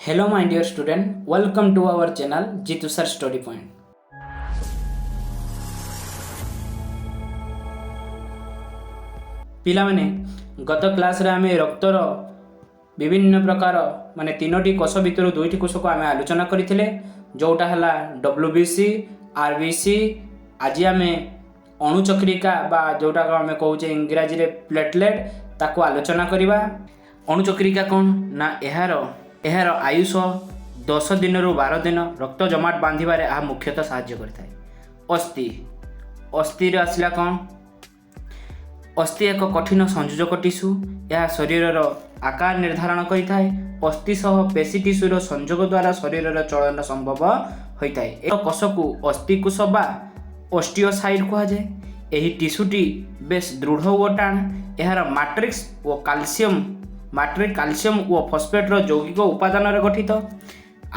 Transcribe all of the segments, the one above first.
Hello, my dear student. Welcome to our channel Jitu Sir Study Point. ପିଲାମାନେ ଗତ କ୍ଲାସରେ ଆମେ ରକ୍ତର ବିଭିନ୍ନ ପ୍ରକାର ମାନେ ତିନୋଟି କୋଷ ଭିତରୁ ଦୁଇଟି କୋଷକୁ ଆମେ ଆଲୋଚନା କରିଥିଲେ, ଯେଉଁଟା ହେଲା WBC, RBC। ଆଜି ଆମେ ଅଣୁଚକ୍ରିକା ବା ଯେଉଁଟାକୁ ଆମେ କହୁଛେ ଇଂରାଜୀରେ ପ୍ଲେଟଲେଟ୍ ତାକୁ ଆଲୋଚନା କରିବା। ଅଣୁଚକ୍ରିକା କ'ଣ ନା ଏହାର ଆୟୁଷ 10 ଦିନରୁ 12 ଦିନ। ରକ୍ତ ଜମାଟ ବାନ୍ଧିବାରେ ଏହା ମୁଖ୍ୟତଃ ସାହାଯ୍ୟ କରିଥାଏ। ଅସ୍ଥିରେ ଆସିଲା କ'ଣ? ଅସ୍ଥି ଏକ କଠିନ ସଂଯୋଜକ ଟିସୁ। ଏହା ଶରୀରର ଆକାର ନିର୍ଦ୍ଧାରଣ କରିଥାଏ। ଅସ୍ଥି ସହ ପେଶୀ ଟିସୁର ସଂଯୋଗ ଦ୍ୱାରା ଶରୀରର ଚଳନ ସମ୍ଭବ ହୋଇଥାଏ। ଏ କୋଷକୁ ଅସ୍ଥିକୋଷ ବା ଅଷ୍ଟିଓସାଇଟ୍ କୁହାଯାଏ। ଏହି ଟିସୁଟି ବେଶ୍ ଦୃଢ଼ ଓ ଟାଣ। ଏହାର ମାଟ୍ରିକ୍ସ କାଲସିୟମ ଓ ଫସ୍ଫେଟ୍ର ଯୌଗିକ ଉପାଦାନରେ ଗଠିତ।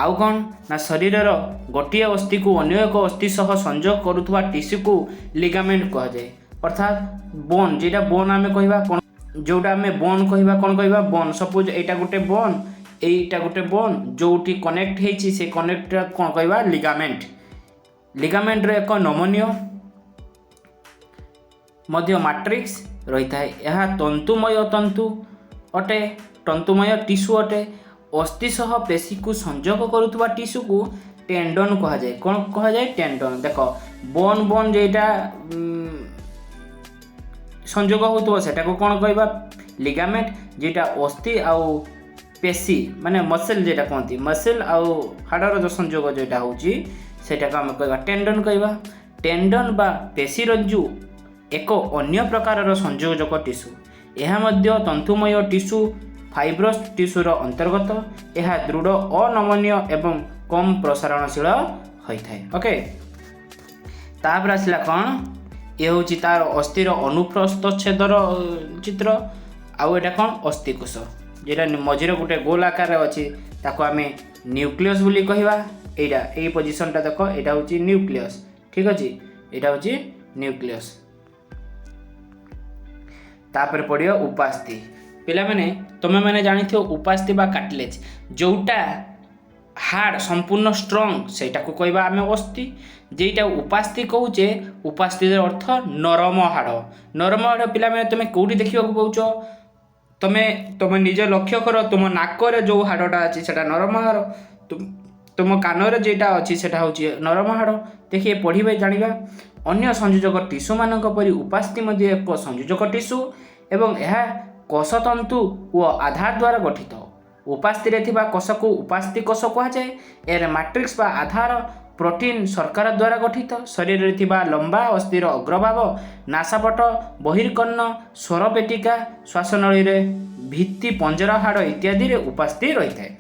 ଆଉ କ'ଣ ନା ଶରୀରର ଗୋଟିଏ ଅସ୍ଥିକୁ ଅନ୍ୟ ଏକ ଅସ୍ଥି ସହ ସଂଯୋଗ କରୁଥିବା ଟିସୁକୁ ଲିଗାମେଣ୍ଟ କୁହାଯାଏ। ଅର୍ଥାତ୍ ବୋନ୍, ଯେଟା ବୋନ୍ ଆମେ କହିବା କ'ଣ, ଯେଉଁଟା ଆମେ ବୋନ୍ କହିବା କ'ଣ କହିବା ବୋନ୍। ସପୋଜ ଏଇଟା ଗୋଟେ ବୋନ୍, ଏଇଟା ଗୋଟେ ବୋନ୍, ଯେଉଁଠି କନେକ୍ଟ ହେଇଛି ସେ କନେକ୍ଟଟା କ'ଣ କହିବା ଲିଗାମେଣ୍ଟ। ଲିଗାମେଣ୍ଟର ଏକ ନମନୀୟ ମଧ୍ୟ ମାଟ୍ରିକ୍ସ ରହିଥାଏ। ଏହା ତନ୍ତୁମୟ ଟିସୁ ଅଟେ। ଅସ୍ଥି ସହ ପେଶୀକୁ ସଂଯୋଗ କରୁଥିବା ଟିସୁକୁ ଟେଣ୍ଡନ୍ କୁହାଯାଏ। କ'ଣ କୁହାଯାଏ? ଟେଣ୍ଡନ୍। ଦେଖ ବୋନ୍ ଯେଟା ସଂଯୋଗ ହେଉଥିବ ସେଟାକୁ କ'ଣ କହିବା? ଲିଗାମେଣ୍ଟ। ଯେଟା ଅସ୍ଥି ଆଉ ପେଶୀ ମାନେ ମସଲ୍, ଯେଟା କୁହନ୍ତି ମସଲ୍ ଆଉ ହାଡ଼ର ଯେଉଁ ସଂଯୋଗ ଯେଟା ହେଉଛି ସେଟାକୁ ଆମେ କହିବା ଟେଣ୍ଡନ୍ କହିବା। ଟେଣ୍ଡନ୍ ବା ପେଶୀ ରଜ୍ଜୁ ଏକ ଅନ୍ୟ ପ୍ରକାରର ସଂଯୋଜକ ଟିସୁ। ଏହା ମଧ୍ୟ ତନ୍ତୁମୟ ଟିସୁ ଫାଇବ୍ରସ୍ ଟିସୁର ଅନ୍ତର୍ଗତ। ଏହା ଦୃଢ଼, ଅନମନୀୟ ଏବଂ କମ୍ ପ୍ରସାରଣଶୀଳ ହୋଇଥାଏ। ଓକେ, ତାପରେ ଆସିଲା କ'ଣ? ଏ ହେଉଛି ତାର ଅସ୍ଥିର ଅନୁପ୍ରସ୍ଥଚ୍ଛେଦର ଚିତ୍ର। ଆଉ ଏଇଟା କ'ଣ? ଅସ୍ଥିକୋଷ, ଯେଟା ମଝିରେ ଗୋଟେ ଗୋଲ ଆକାରରେ ଅଛି ତାକୁ ଆମେ ନ୍ୟୁକ୍ଲିୟସ୍ ବୋଲି କହିବା। ଏଇ ପୋଜିସନଟା ଦେଖ, ଏଇଟା ହେଉଛି ନ୍ୟୁକ୍ଲିୟସ୍। ଠିକ୍ ଅଛି, ଏଇଟା ହେଉଛି ନ୍ୟୁକ୍ଲିୟସ୍। ତାପରେ ପଡ଼ିବ ଉପାସ୍ଥି। ପିଲାମାନେ ତୁମେମାନେ ଜାଣିଥିବ ଉପାସ୍ଥି ବା କାଟଲେଜ୍, ଯେଉଁଟା ହାଡ଼ ସମ୍ପୂର୍ଣ୍ଣ ଷ୍ଟ୍ରଙ୍ଗ ସେଇଟାକୁ କହିବା ଆମେ ଅସ୍ଥି। ଯେଇଟା ଉପାସ୍ଥି କହୁଛେ, ଉପାସ୍ଥିର ଅର୍ଥ ନରମ ହାଡ଼। ନରମ ହାଡ଼ ପିଲାମାନେ ତୁମେ କେଉଁଠି ଦେଖିବାକୁ ପାଉଛ? ତୁମେ ନିଜ ଲକ୍ଷ୍ୟ କର, ତୁମ ନାକରେ ଯେଉଁ ହାଡ଼ଟା ଅଛି ସେଟା ନରମ ହାଡ଼, ତୁମ କାନରେ ଯେଟା ଅଛି ସେଟା ହେଉଛି ନରମ ହାଡ଼। ଦେଖିଏ ପଢ଼ିବେ ଜାଣିବା। ଅନ୍ୟ ସଂଯୋଜକ ଟିସୁମାନଙ୍କ ପରି ଉପାସ୍ଥି ମଧ୍ୟ ଏକ ସଂଯୋଜକ ଟିସୁ ଏବଂ ଏହା କୋଷତନ୍ତୁ ଓ ଆଧାର ଦ୍ୱାରା ଗଠିତ। ଉପାସ୍ଥିରେ ଥିବା କୋଷକୁ ଉପାସ୍ଥି କୋଷ କୁହାଯାଏ। ଏହାର ମାଟ୍ରିକ୍ସ ବା ଆଧାର ପ୍ରୋଟିନ୍ ଶର୍କରା ଦ୍ୱାରା ଗଠିତ। ଶରୀରରେ ଥିବା ଲମ୍ବା ଅସ୍ଥିର ଅଗ୍ରଭାଗ, ନାସାପଟ, ବହିର୍କର୍ଣ୍ଣ, ସ୍ୱରପେଟିକା, ଶ୍ୱାସନଳୀରେ ଭିତ୍ତି ପଞ୍ଜରା ହାଡ଼ ଇତ୍ୟାଦିରେ ଉପାସ୍ଥି ରହିଥାଏ।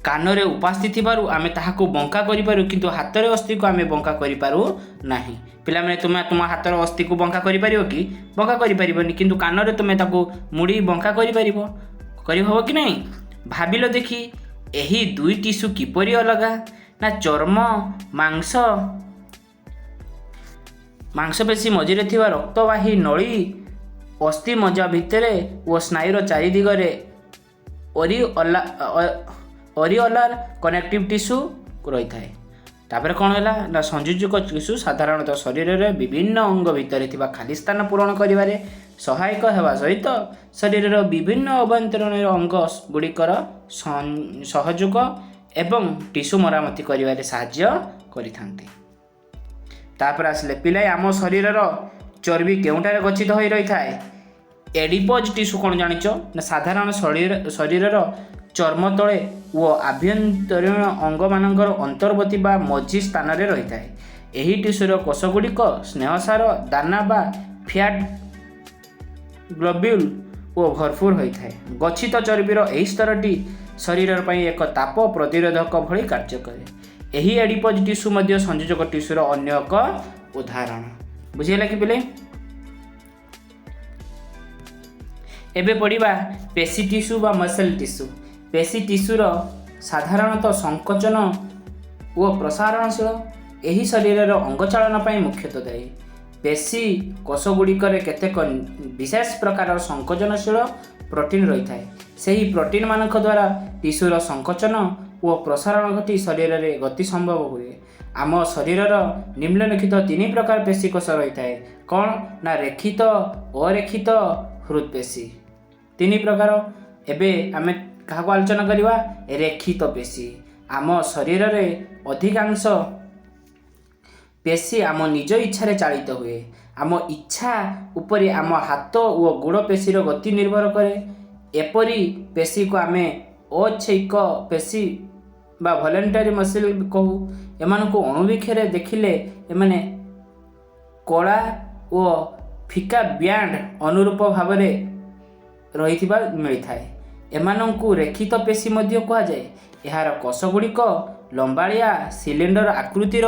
କାନରେ ଉପାସ୍ଥି ଥିବାରୁ ଆମେ ତାହାକୁ ବଙ୍କା କରିପାରୁ, କିନ୍ତୁ ହାତରେ ଅସ୍ଥିକୁ ଆମେ ବଙ୍କା କରିପାରୁ ନାହିଁ। ପିଲାମାନେ ତୁମ ହାତର ଅସ୍ଥିକୁ ବଙ୍କା କରିପାରିବ କି? ବଙ୍କା କରିପାରିବନି, କିନ୍ତୁ କାନରେ ତୁମେ ତାକୁ ମୁଡ଼ି ବଙ୍କା କରିପାରିବ କି ନାହିଁ? ଭାବିଲ ଦେଖି, ଏହି ଦୁଇ ଟିସୁ କିପରି ଅଲଗା? ନା ଚର୍ମ, ମାଂସପେଶୀ ମଝିରେ ଥିବା ରକ୍ତବାହୀ ନଳୀ, ଅସ୍ଥି ମଜ୍ଜା ଭିତରେ ଓ ସ୍ନାୟୁର ଚାରିଦିଗରେ ଅରିଓଲାର କନେକ୍ଟିଭ୍ ଟିସୁ ରହିଥାଏ। ତାପରେ କ'ଣ ହେଲା ନା ସଂଯୋଜକ ଟିସୁ ସାଧାରଣତଃ ଶରୀରରେ ବିଭିନ୍ନ ଅଙ୍ଗ ଭିତରେ ଥିବା ଖାଲି ସ୍ଥାନ ପୂରଣ କରିବାରେ ସହାୟକ ହେବା ସହିତ ଶରୀରର ବିଭିନ୍ନ ଅଭ୍ୟନ୍ତରୀଣ ଅଙ୍ଗ ଗୁଡ଼ିକର ସହଯୋଗ ଏବଂ ଟିସୁ ମରାମତି କରିବାରେ ସାହାଯ୍ୟ କରିଥାନ୍ତି। ତାପରେ ଆସିଲେ ପିଲାଏ, ଆମ ଶରୀରର ଚର୍ବି କେଉଁଠାରେ ଗଚ୍ଛିତ ହୋଇ ରହିଥାଏ? ଏଡିପୋଜ୍ ଟିସୁ କ'ଣ ଜାଣିଛ? ନା ସାଧାରଣ ଶରୀରର ଚର୍ମ ତଳେ ଓ ଆଭ୍ୟନ୍ତରୀଣ ଅଙ୍ଗମାନଙ୍କର ଅନ୍ତର୍ବର୍ତ୍ତୀ ବା ମଝି ସ୍ଥାନରେ ରହିଥାଏ। ଏହି ଟିସୁର କୋଷଗୁଡ଼ିକ ସ୍ନେହସାର, ଦାନା ବା ଫ୍ୟାଟ୍ ଗ୍ଲୋବ୍ୟୁଲ୍ ଓ ଭରପୁର ହୋଇଥାଏ। ଗଚ୍ଛିତ ଚର୍ବିର ଏହି ସ୍ତରଟି ଶରୀର ପାଇଁ ଏକ ତାପ ପ୍ରତିରୋଧକ ଭଳି କାର୍ଯ୍ୟ କରେ। ଏହି ଏଡିପୋଜ୍ ଟିସୁ ମଧ୍ୟ ସଂଯୋଜକ ଟିସୁର ଅନ୍ୟ ଏକ ଉଦାହରଣ। ବୁଝିହେଲା କି ପିଲେ? ଏବେ ପଢ଼ିବା ପେଶୀ ଟିସୁ ବା ମସଲ୍ ଟିସୁ। ପେଶୀ ଟିସୁର ସାଧାରଣତଃ ସଂକୋଚନ ଓ ପ୍ରସାରଣଶୀଳ। ଏହି ଶରୀରର ଅଙ୍ଗଚାଳନ ପାଇଁ ମୁଖ୍ୟତଃ ଦାୟୀ। ପେଶୀ କୋଷଗୁଡ଼ିକରେ କେତେକ ବିଶେଷ ପ୍ରକାରର ସଂକୋଚନଶୀଳ ପ୍ରୋଟିନ୍ ରହିଥାଏ। ସେହି ପ୍ରୋଟିନ୍ମାନଙ୍କ ଦ୍ୱାରା टिश्यूर संकोचन और प्रसारण घटी शरीर में गति संभव हुए। आम शरीरर निम्नलिखित 3 प्रकार पेशीकोष रही है। कौन ना रेखित, अरेखित, हृदपेशी। 3 प्रकार। एबे आमे क्या आलोचना करवा? रेखित पेशी। आम शरीर में अधिकांश पेशी आम निज इच्छा चालित हुए। आम इच्छा उपरि आम हाथ और गोड़ पेशीर गति निर्भर करे। एपरी पेशी को आमे अच्छैक पेशी बा वॉलंटरी मसल कहू। एमान को अणुविक्षे देखिले एमाने कला और फिका ब्यांड अनुरूप भाव रही मिलता है। एमानंकु रेखित पेशी मध्य कहा जाए। यार कोषगुड़िक लंबाଳିଆ सिलिंडर आकृतिर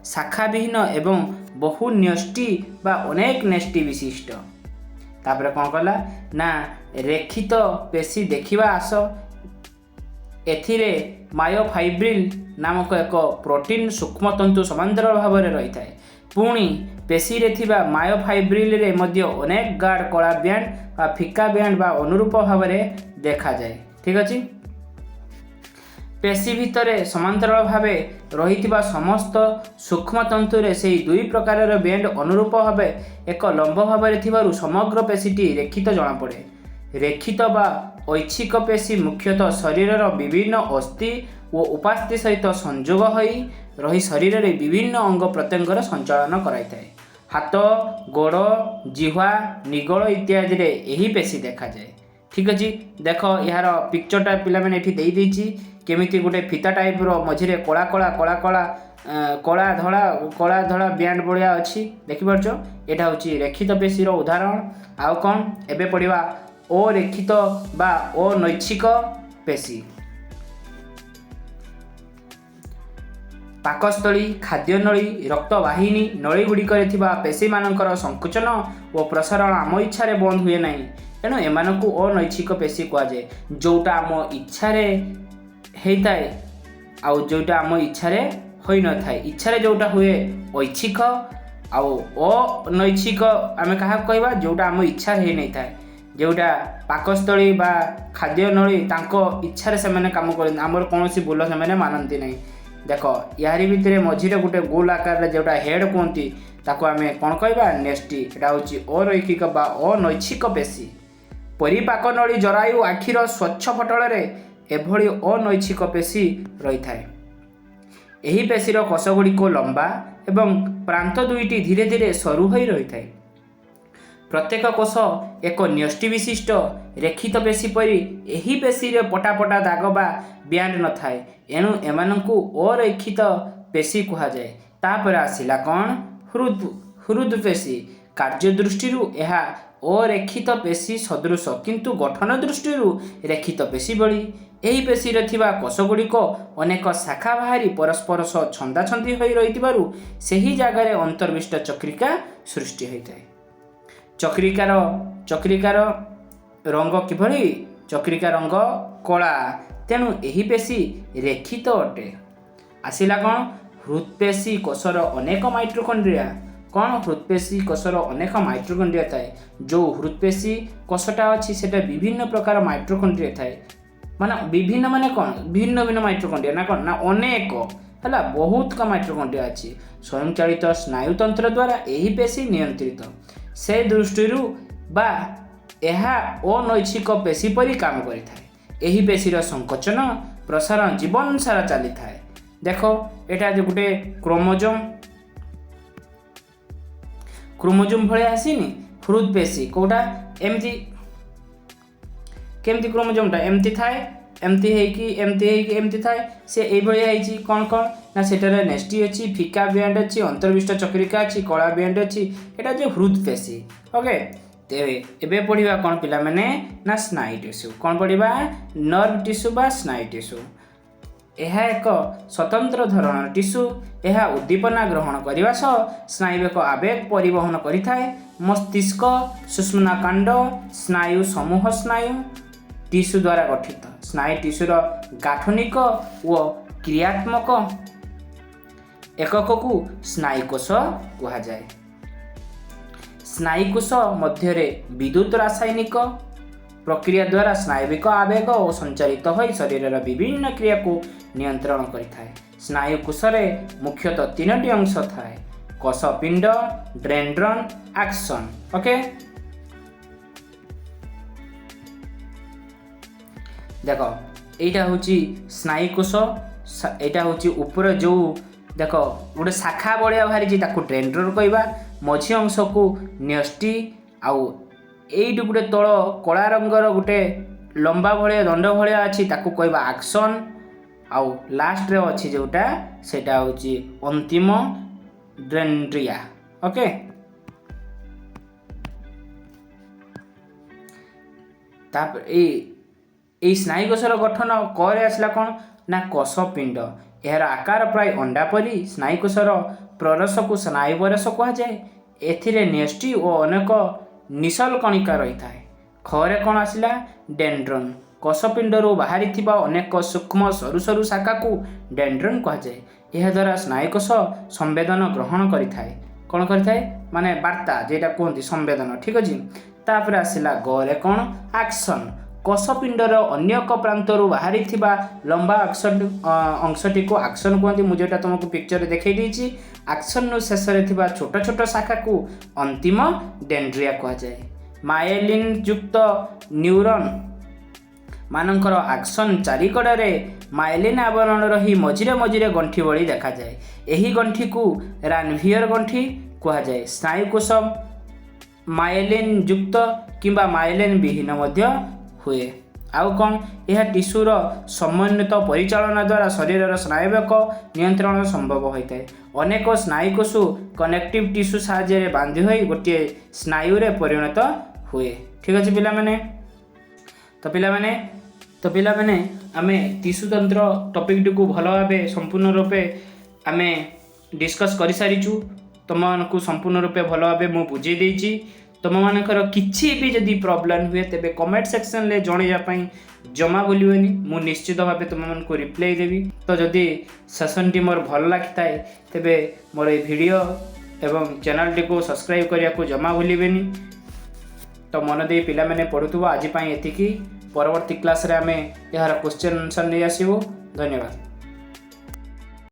शाखा विहीन एवं बहु न्यष्टि बा अनेक नेष्टि विशिष्ट। तापर कौन कला ना रेखित पेशी देखिबा आस। एथिरे मायोफाइब्रिल नामक एक प्रोटीन सूक्ष्मतंतु समांतर भाव में रही है। पुणी पेशी रे थिबा मायोफाइब्रिल रे मध्य अनेक गाढ़ कला बैंड बा फिका बैंड बा अनुरूप भाव में देखा जाए। ठीक अच्छे। पेशी भितर समांतर भाव रही समस्त सूक्ष्मतंतुरे से 2 प्रकार बैंड अनुरूप भाव एक लंब भाव में समग्र पेशीटी रेखित जनापड़े। रेखित बा ऐच्छिक पेशी मुख्यतः शरीरर विभिन्न अस्थि और उपास्थि सहित संयोग होई रही शरीर में विभिन्न अंग प्रत्यंगर संचालन कराइଥାଏ। हाथ, गोड़, जिह्वा, निगल इत्यादि रे यही पेशी देखा जाए। ठीक अच्छे। देख यार पिक्चरटा पिला मैंने एठी देई देइछि केमिति गोटे फिता टाइप रो मझिरे कला कला कला कला कला धड़ा बैंड बढ़िया अच्छी देखिपारछ। एटा होची रेखित पेशीर उदाहरण। आउ कौन एबे पढ़िबा अरेखित बा अनैच्छिक पेशी। पाकस्थली, खाद्यनली, रक्तवाहिनी नली गुड़िक पेशी मानकर संकुचन और प्रसारण आम इच्छा बंद हुए ना। तेणु एमानकु अनैच्छिक पेशी कहुए। जोटा आम इच्छा होता है आउ जोटा आम इच्छा होई न थाए। इच्छा जोटा हुए ऐच्छिक आउ अनैच्छिक आम क्या कहवा जोटा आम इच्छा हो नहीं थाए। जोटा पाकस्थली बा खाद्यनली तांको इच्छा से मैंने काम कर आमर कौन भूल से मानती नहीं। देख यारी भितर मझीरे गोटे गोल आकार जोटा हेड कहती ताको आम कौन कहवा नेस्टी। एटा होची अरैखिक बा अनैच्छिक पेशी। परिपाक नली जरायु आखिर स्वच्छ पटल एभली अनैच्छिक पेशी रही है। यही पेशीर कोषगुड़िक लंबा एवं प्रांत दुईटी धीरे धीरे सरू हो रही है। प्रत्येक कोष एक न्यष्टि विशिष्ट रेखित पेशी परी यही पेशी रे पटा पटा दाग बा बैंड न थाए। एणु एमानंकु अरेखित पेशी कहा जाए। तापर आसिला कौन हृद पेशी। कार्य दृष्टि यह अरेखित पेशी सदृश किंतु गठन दृष्टि रेखित पेशी बड़ी। यही पेशी रे थिबा कोषगुड़िक अनेक शाखा बाहरी परस्पर सह छंदाछंदी होई रहितिबारु सेही जागारे अंतर्विष्ट चक्रिका सृष्टि होता है। चक्रिकार रंग किभली? चक्रिका रंग कला। तेणु यही पेशी रेखित अटे। आसिला कौन हृदपेशी कोषर अनेक माइट्रोकॉन्ड्रिया। कौन हृदपेशी कोषर अनेक माइट्रोकॉन्ड्रिया थाए। जो हृदपेशी कोषटा अच्छी सेटा विभिन्न प्रकार माइट्रोकॉन्ड्रिया थाए। माने विभिन्न माने कौन भिन्न भिन्न माइट्रोकॉन्ड्रिया ना कौन ना अनेक है बहुत का माइट्रोकॉन्ड्रिया अच्छी। स्वयंचालित स्नायुतंत्र द्वारा यही पेशी नियंत्रित। से दृष्टि बा यह अनैच्छिक पेशी परी काम करिଥାଏ। यही पेशीर संकोचन प्रसारण जीवन सारा चली थाए। देख एटा जो गोटे क्रोमोजोम भले आसीनी हृद पेशी कोटा एमती केमती क्रोमोजोमटा एमती थाए एमती थाए से यही भाई कौन कौन ना सेटारे नेस्टी अच्छी फिका बैंड अच्छी अंतर्विष्ट चक्रिका अच्छी कला बैंड अच्छी एटा जो हृद पेशी। ओके तेरे एबे पढ़िबा कौन पिला माने ना स्नायु टिश्यू। कौन पढ़िबा नर्व टिश्यू बा स्नायु टिश्यू। यह एक स्वतंत्र धरण टिश्यू। यह उद्दीपना ग्रहण करने सह स्नायु एक आवेग परिवहन करिଥାଏ। मस्तिष्क सुषुम्नाकांड स्नायु समूह स्नायु टिश्यू द्वारा गठित। स्नायु टिश्यूर गाठनिक व क्रियात्मक एकक को स्नायुकोश कहा जाए। स्नायुकोश मध्य विद्युत रासायनिक प्रक्रिया द्वारा स्नायविक आवेग और संचालित हो शरीर विभिन्न क्रिया को नियंत्रण करिथाए। स्नायु कोशरे मुख्यतः 3टी अंश थाए, कोषपिंड, डेंड्रन, एक्सन। ओके, देख एटा हूँ स्नायुकोश, एटा हूँ ऊपर जो देख गोटे शाखा भाया बाहरी डेंड्रन कहवा, मझी अंश को न्यष्टि, आउ एइट गोटे तल कला रंगर गोटे लंबा भाया दंड भाया अच्छी कहवा एक्सन, आउ लास्ट रे अच्छी जोटा सेटा हूँ अंतिम डेंड्रिया। ओके, तापर ए स्नायुकोशर गठन करे आसला कौन ना कोषपिंड। यार आकार प्राय अंडा परी। स्नायुकोशर प्ररस को स्नायुपरस कह जाए। एथिरे न्यष्टि और अनेक निशल कणिका रही थाए। खरे कौन आसला डेंड्रन। कोषपिंडरू बाहरी थिबा अनेक सूक्ष्म सरु सरु शाखा को डेंड्रन कह जाए। यह द्वारा स्नायुकोश संवेदन ग्रहण करिथाए। कौन करिथाए माने वार्ता जेटा कहते संवेदन। ठीक अच्छे, तापर आसला गरे कौन एक्शन। कोषपिंडर अन्य एक प्रांतरू बाहरी थिबा लंबा अंशटी को एक्शन कहते। मुझे तुमको पिक्चर देखई देछि। एक्शन नु शेष रे थिबा छोट छोट शाखा को अंतिम डेंड्रिया कह जाए। मायलिन युक्त न्यूरॉन मानकर एक्शन चारिकड़े मायलिन आवरण रही मझिरे मझिरे गंठी भली देखा जाए। एही गंठी को रानवियर गंठी कह जाए। स्नायुकोश मायलिन युक्त किंबा मायलिन विहीन मध्य हुए। आउ कौन यह टिश्यूर समन्वित परिचालना द्वारा शरीर स्नायुक नियंत्रण संभव होता है। अनेक स्नायुकोश कनेक्टिव टिश्यू साहाय्य बांधि होई गोटे स्नायु रे परिणत हुए। ठीक अच्छे पिला माने, तो पिला माने आमे टिश्यू तंत्र टॉपिक टी को भल भाव संपूर्ण रूपे आमे डिस्कस कर सारिचु। तुमको संपूर्ण रूपे भल भाव मु बुझे देछि। तुम मानकर किछि भी जदि प्रॉब्लम हुए तेबे कमेंट सेक्शन ले जणाइबा जमा भूलबेनी। मु निश्चित भाव तुमको रिप्लाई देवी। तो जदि सेशन टी मोर भल लागिथाए तेबे मोर ए वीडियो एवं चैनल टी को सब्सक्राइब करिया को जमा भूलबेनी। तो मन दे पिला माने पढुथबो। आज पई एतिकी। परवर्ती क्लास रे आमे यार क्वेश्चन आंसर नै आसीबो। धन्यवाद।